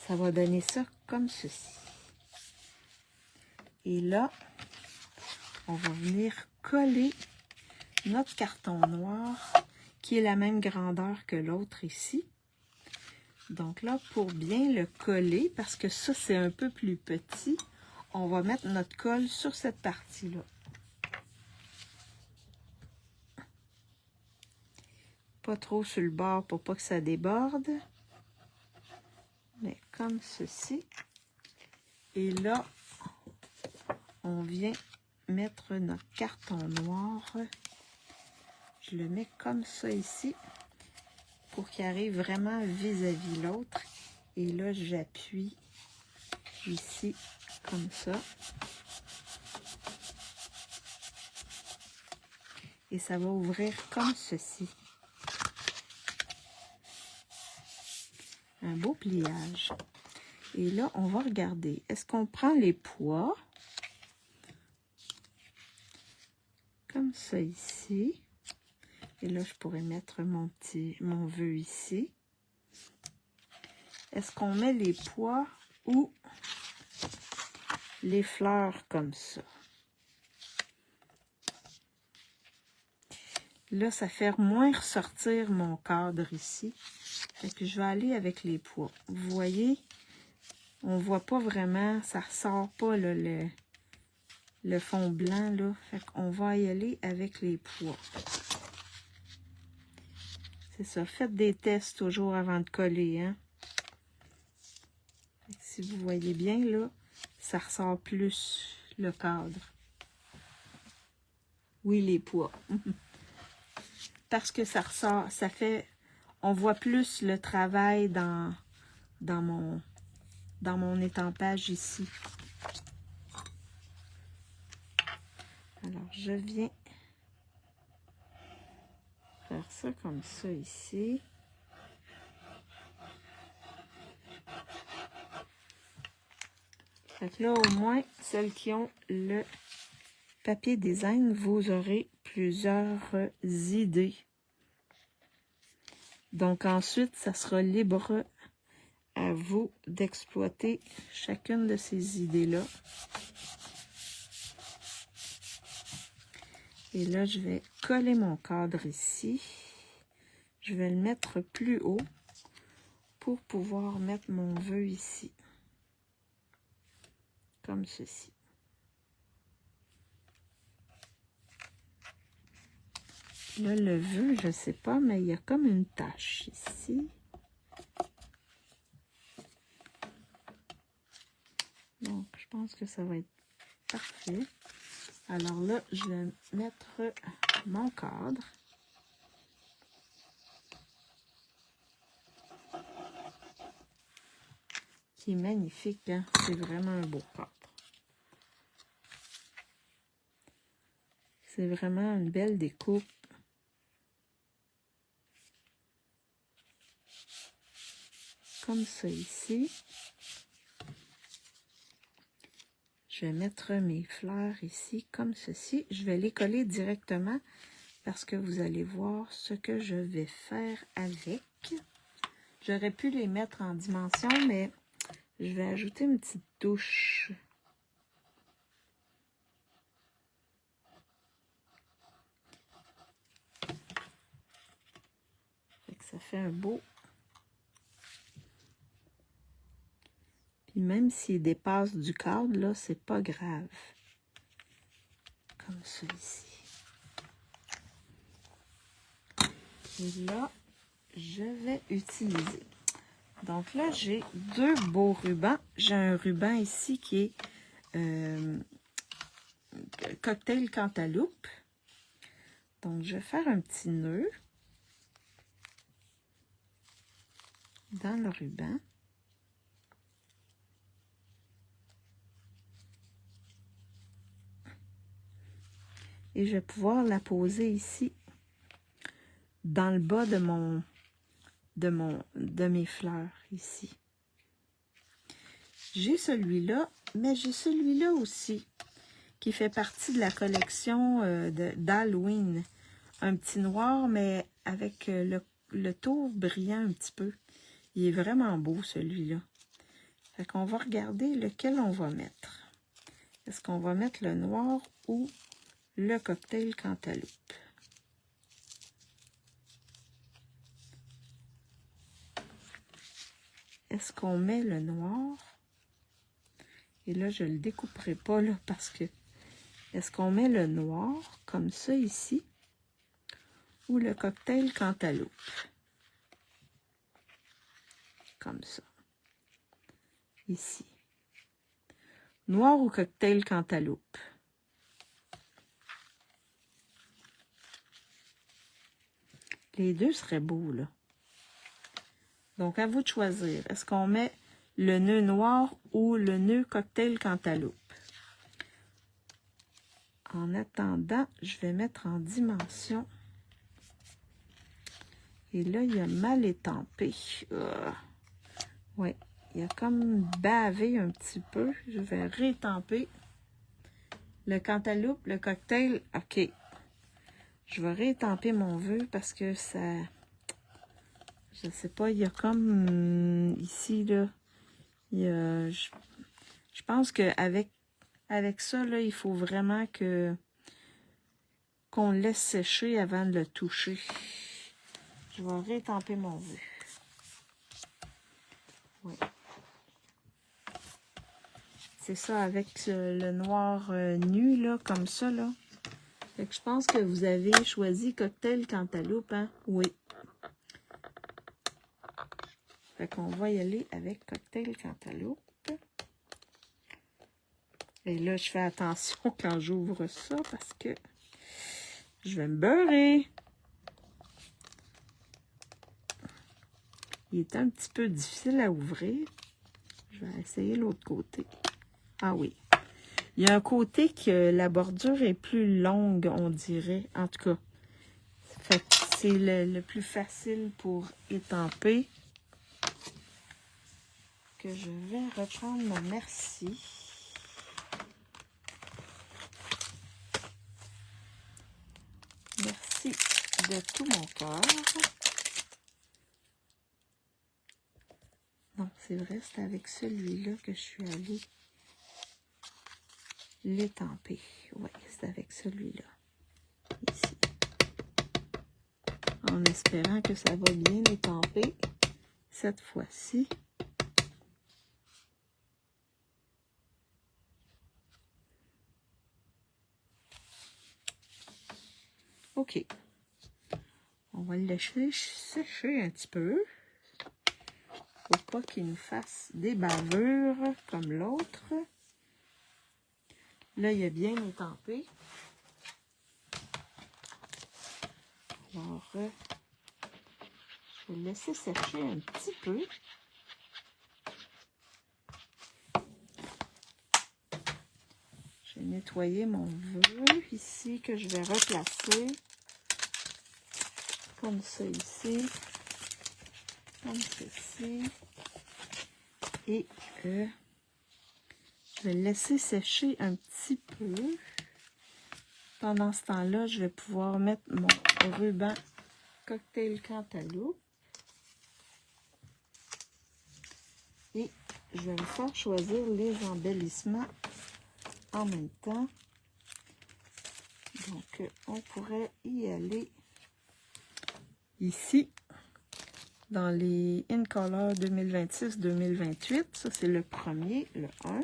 Ça va donner ça comme ceci. Et là, on va venir coller notre carton noir qui est la même grandeur que l'autre ici. Donc là, pour bien le coller, parce que ça, c'est un peu plus petit, on va mettre notre colle sur cette partie-là. Pas trop sur le bord pour pas que ça déborde. Mais comme ceci. Et là, on vient mettre notre carton noir. Je le mets comme ça ici pour qu'il arrive vraiment vis-à-vis l'autre. Et là, j'appuie ici comme ça. Et ça va ouvrir comme ceci. Un beau pliage. Et là, on va regarder. Est-ce qu'on prend les poids? Comme ça ici. Et là, je pourrais mettre mon vœu ici. Est-ce qu'on met les pois ou les fleurs comme ça? Là, ça fait moins ressortir mon cadre ici. Fait que je vais aller avec les pois. Vous voyez, on voit pas vraiment, ça ressort pas là, le fond blanc. Là. Fait qu'on va y aller avec les pois. C'est ça, faites des tests toujours avant de coller. Hein? Si vous voyez bien, là, ça ressort plus le cadre. Oui, les pois. Parce que ça ressort, ça fait, on voit plus le travail dans mon étampage ici. Alors, je viens faire ça comme ça ici. Fait que là, au moins, celles qui ont le papier design, vous aurez plusieurs idées. Donc ensuite, ça sera libre à vous d'exploiter chacune de ces idées-là. Et là, je vais coller mon cadre ici. Je vais le mettre plus haut pour pouvoir mettre mon vœu ici. Comme ceci. Là, le vœu, je ne sais pas, mais il y a comme une tache ici. Donc, je pense que ça va être parfait. Alors là, je vais mettre mon cadre. Qui est magnifique, hein? C'est vraiment un beau cadre. C'est vraiment une belle découpe. Comme ça ici. Je vais mettre mes fleurs ici comme ceci. Je vais les coller directement parce que vous allez voir ce que je vais faire avec. J'aurais pu les mettre en dimension, mais je vais ajouter une petite touche. Fait que ça fait un beau. Puis même s'il dépasse du cadre, là, c'est pas grave. Comme celui-ci. Et là, je vais utiliser. Donc là, j'ai deux beaux rubans. J'ai un ruban ici qui est cocktail cantaloupe. Donc, je vais faire un petit nœud dans le ruban. Et je vais pouvoir la poser ici, dans le bas de mes fleurs, ici. J'ai celui-là, mais j'ai celui-là aussi, qui fait partie de la collection d'Halloween. Un petit noir, mais avec le tour brillant un petit peu. Il est vraiment beau, celui-là. Fait qu'on va regarder lequel on va mettre. Est-ce qu'on va mettre le noir ou le cocktail cantaloupe? Est-ce qu'on met le noir? Et là, je ne le découperai pas là parce que... Est-ce qu'on met le noir comme ça ici? Ou le cocktail cantaloupe? Comme ça. Ici. Noir ou cocktail cantaloupe? Les deux seraient beaux, là. Donc, à vous de choisir. Est-ce qu'on met le nœud noir ou le nœud cocktail cantaloupe? En attendant, je vais mettre en dimension. Et là, il a mal étampé. Oui, il a comme bavé un petit peu. Je vais rétamper. Le cantaloupe, le cocktail, OK. Je vais réétamper mon vœu parce que ça... Je sais pas, il y a comme ici, là, il y a... Je pense qu'avec ça, là, il faut vraiment qu'on le laisse sécher avant de le toucher. Je vais réétamper mon vœu. Oui. C'est ça, avec le noir nu, là, comme ça, là. Fait que je pense que vous avez choisi Cocktail Cantaloupe, hein? Oui. Fait qu'on va y aller avec Cocktail Cantaloupe. Et là, je fais attention quand j'ouvre ça parce que je vais me beurrer. Il est un petit peu difficile à ouvrir. Je vais essayer l'autre côté. Ah oui. Il y a un côté que la bordure est plus longue, on dirait. En tout cas, fait que c'est le plus facile pour étamper. Que je vais reprendre mon merci. Merci de tout mon cœur. Non, c'est vrai, c'est avec celui-là que je suis allée l'étamper. Oui, c'est avec celui-là. Ici. En espérant que ça va bien étamper cette fois-ci. OK. On va le laisser sécher un petit peu. Pour pas qu'il nous fasse des bavures comme l'autre. Là, il a bien étampé. Alors, je vais le laisser sécher un petit peu. Je vais nettoyer mon vœu ici que je vais replacer. Comme ça ici. Comme ceci. Et je vais le laisser sécher un petit peu. Pendant ce temps-là, je vais pouvoir mettre mon ruban Cocktail Cantaloupe. Et je vais me faire choisir les embellissements en même temps. Donc, on pourrait y aller ici, dans les In Color 2026-2028. Ça, c'est le premier, le 1.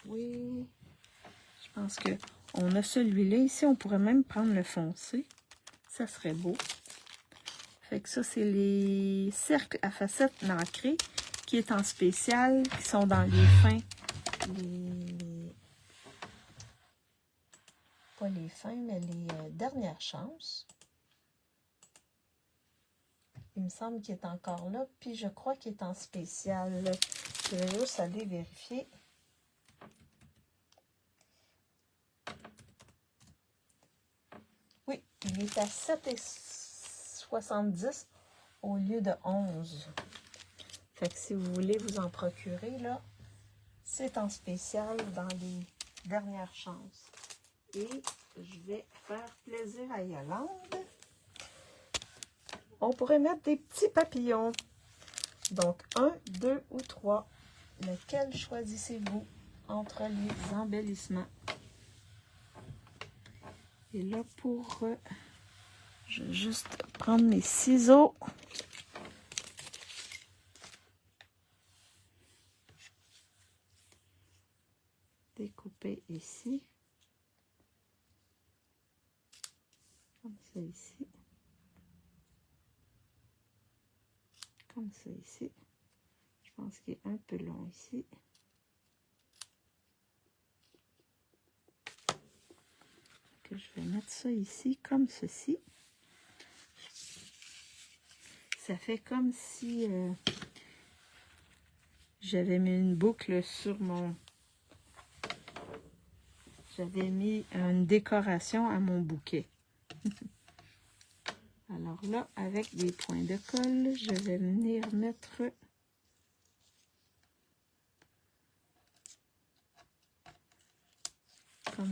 Oui. Je pense qu'on a celui-là. Ici, on pourrait même prendre le foncé. Ça serait beau. Fait que ça, c'est les cercles à facettes nacrées qui est en spécial, qui sont dans les fins. Pas les fins, mais les dernières chances. Il me semble qu'il est encore là, puis je crois qu'il est en spécial. Je vais juste aller vérifier. Oui, il est à 7,70 au lieu de 11. Fait que si vous voulez vous en procurer, là, c'est en spécial dans les dernières chances. Et je vais faire plaisir à Yolande. On pourrait mettre des petits papillons. Donc, 1, 2 ou 3. Lequel choisissez-vous entre les embellissements? Et là, je vais juste prendre mes ciseaux. Découper ici. Comme ça ici. Comme ça ici. Je pense qu'il est un peu long ici. Que je vais mettre ça ici comme ceci. Ça fait comme si j'avais mis une boucle sur mon... J'avais mis une décoration à mon bouquet. Alors là, avec des points de colle, je vais venir mettre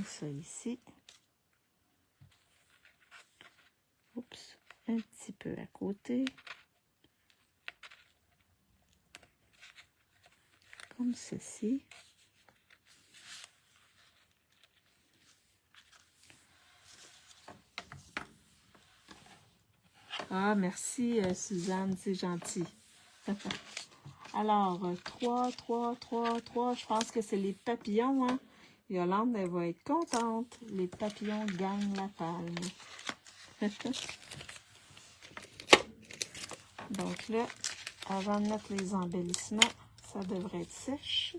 comme ça ici. Oups, un petit peu à côté. Comme ceci. Ah, merci Suzanne, c'est gentil. Alors, 3, 3, 3, 3, je pense que c'est les papillons, hein. Yolande, elle va être contente. Les papillons gagnent la palme. Donc là, avant de mettre les embellissements, ça devrait être sèche.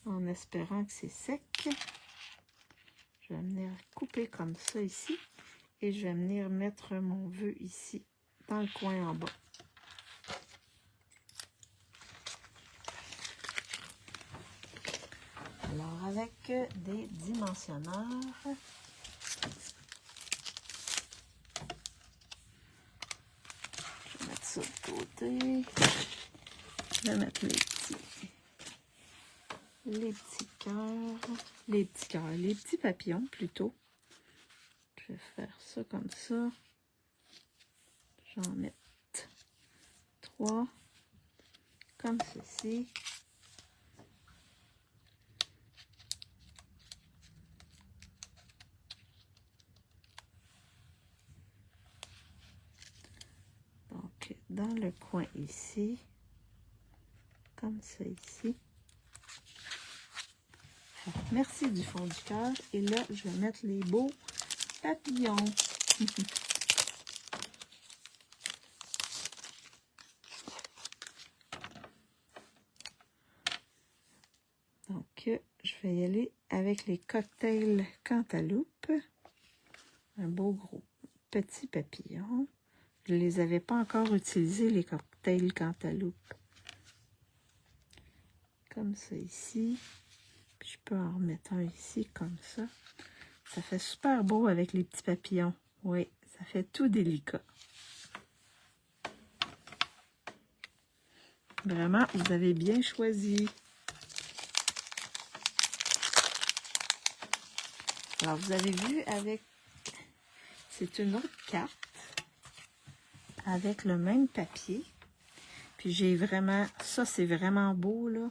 En espérant que c'est sec. Je vais venir couper comme ça ici. Et je vais venir mettre mon vœu ici, dans le coin en bas. Alors, avec des dimensionneurs, je vais mettre ça de côté. Je vais mettre les petits papillons plutôt. Je vais faire ça comme ça. J'en mets 3, comme ceci. Donc, dans le coin ici, comme ça ici. Merci du fond du cœur. Et là, je vais mettre les beaux papillons. Donc, je vais y aller avec les cocktails Cantaloupe. Un beau gros petit papillon. Je ne les avais pas encore utilisés, les cocktails Cantaloupe. Comme ça ici. Puis je peux en remettre un ici, comme ça. Ça fait super beau avec les petits papillons. Oui, ça fait tout délicat. Vraiment, vous avez bien choisi. Alors, vous avez vu avec... C'est une autre carte avec le même papier. Puis j'ai vraiment... Ça, c'est vraiment beau, là.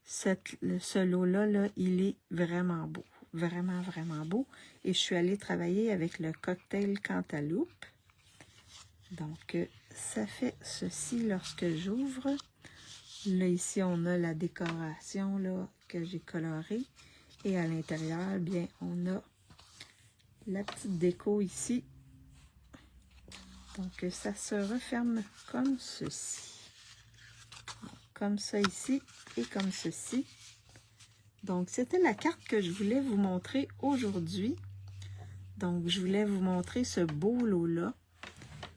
Ce lot-là, là, il est vraiment beau. Vraiment, vraiment beau. Et je suis allée travailler avec le cocktail Cantaloupe. Donc, ça fait ceci lorsque j'ouvre. Là, ici, on a la décoration là, que j'ai colorée. Et à l'intérieur, bien, on a la petite déco ici. Donc, ça se referme comme ceci. Comme ça ici et comme ceci. Donc, c'était la carte que je voulais vous montrer aujourd'hui. Donc, je voulais vous montrer ce beau lot-là.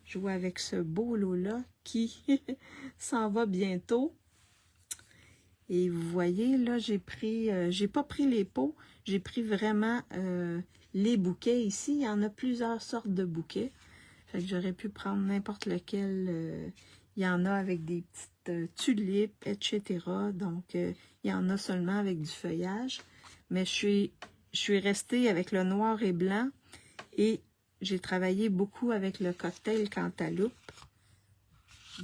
Jouer avec ce beau lot-là qui s'en va bientôt. Et vous voyez, là, j'ai pas pris les pots, j'ai pris vraiment les bouquets ici. Il y en a plusieurs sortes de bouquets. Fait que j'aurais pu prendre n'importe lequel. Il y en a avec des petites tulipes, etc. Donc, il y en a seulement avec du feuillage. Mais je suis restée avec le noir et blanc et j'ai travaillé beaucoup avec le cocktail Cantaloupe.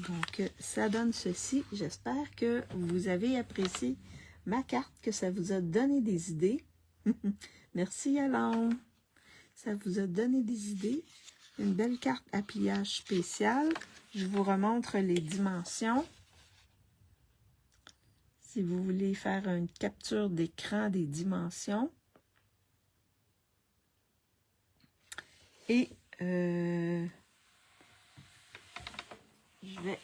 Donc, ça donne ceci. J'espère que vous avez apprécié ma carte, que ça vous a donné des idées. Merci, Yolande. Ça vous a donné des idées. Une belle carte à pliage spécial. Je vous remontre les dimensions. Si vous voulez faire une capture d'écran des dimensions. Et je vais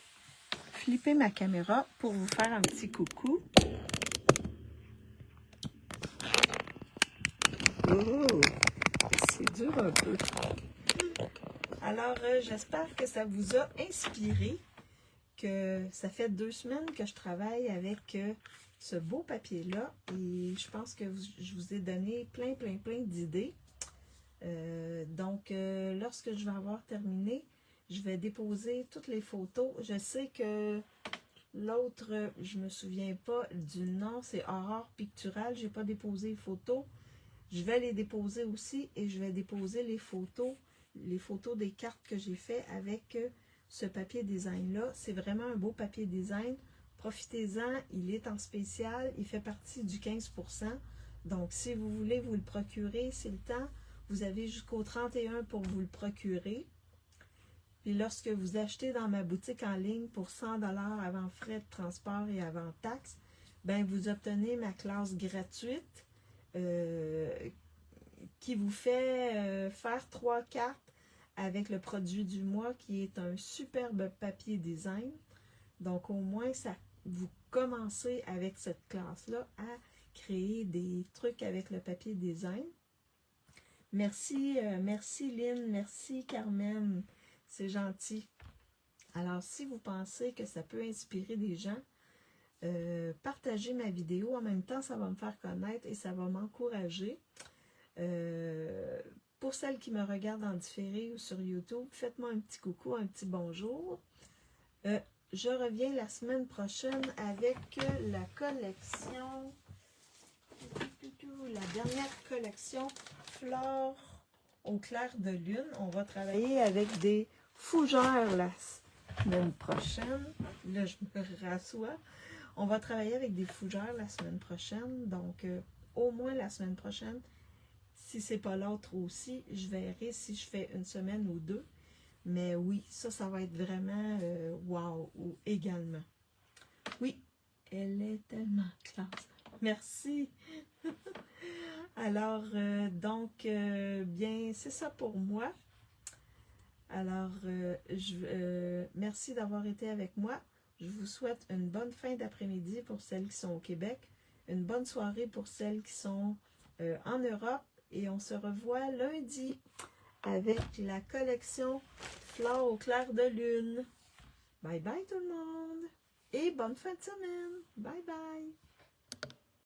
flipper ma caméra pour vous faire un petit coucou. Oh, c'est dur un peu. Alors, j'espère que ça vous a inspiré, que ça fait 2 semaines que je travaille avec ce beau papier-là et je pense que je vous ai donné plein d'idées. Donc, lorsque je vais avoir terminé, je vais déposer toutes les photos. Je sais que l'autre, je me souviens pas du nom, c'est Aurore Picturale. Je n'ai pas déposé les photos. Je vais les déposer aussi et je vais déposer les photos des cartes que j'ai fait avec ce papier design-là. C'est vraiment un beau papier design. Profitez-en, il est en spécial, il fait partie du 15%. Donc, si vous voulez vous le procurer, c'est le temps. Vous avez jusqu'au 31 pour vous le procurer. Puis lorsque vous achetez dans ma boutique en ligne pour 100 $ avant frais de transport et avant taxes, ben vous obtenez ma classe gratuite qui vous fait faire 3 cartes avec le produit du mois qui est un superbe papier design. Donc au moins, ça, vous commencez avec cette classe-là à créer des trucs avec le papier design. Merci, merci Lynn, merci Carmen, c'est gentil. Alors si vous pensez que ça peut inspirer des gens, partagez ma vidéo. En même temps, ça va me faire connaître et ça va m'encourager. Pour celles qui me regardent en différé ou sur YouTube, faites-moi un petit coucou, un petit bonjour. Je reviens la semaine prochaine avec la collection, la dernière collection Flore au clair de lune. On va travailler avec des fougères la semaine prochaine. Là, je me rassois. On va travailler avec des fougères la semaine prochaine. Donc, au moins la semaine prochaine. Si c'est pas l'autre aussi, je verrai si je fais une semaine ou deux. Mais oui, ça va être vraiment wow également. Oui, elle est tellement classe. Merci. Alors, bien, c'est ça pour moi. Alors, merci d'avoir été avec moi. Je vous souhaite une bonne fin d'après-midi pour celles qui sont au Québec, une bonne soirée pour celles qui sont en Europe, et on se revoit lundi avec la collection Flore au clair de lune. Bye bye tout le monde et bonne fin de semaine. Bye bye.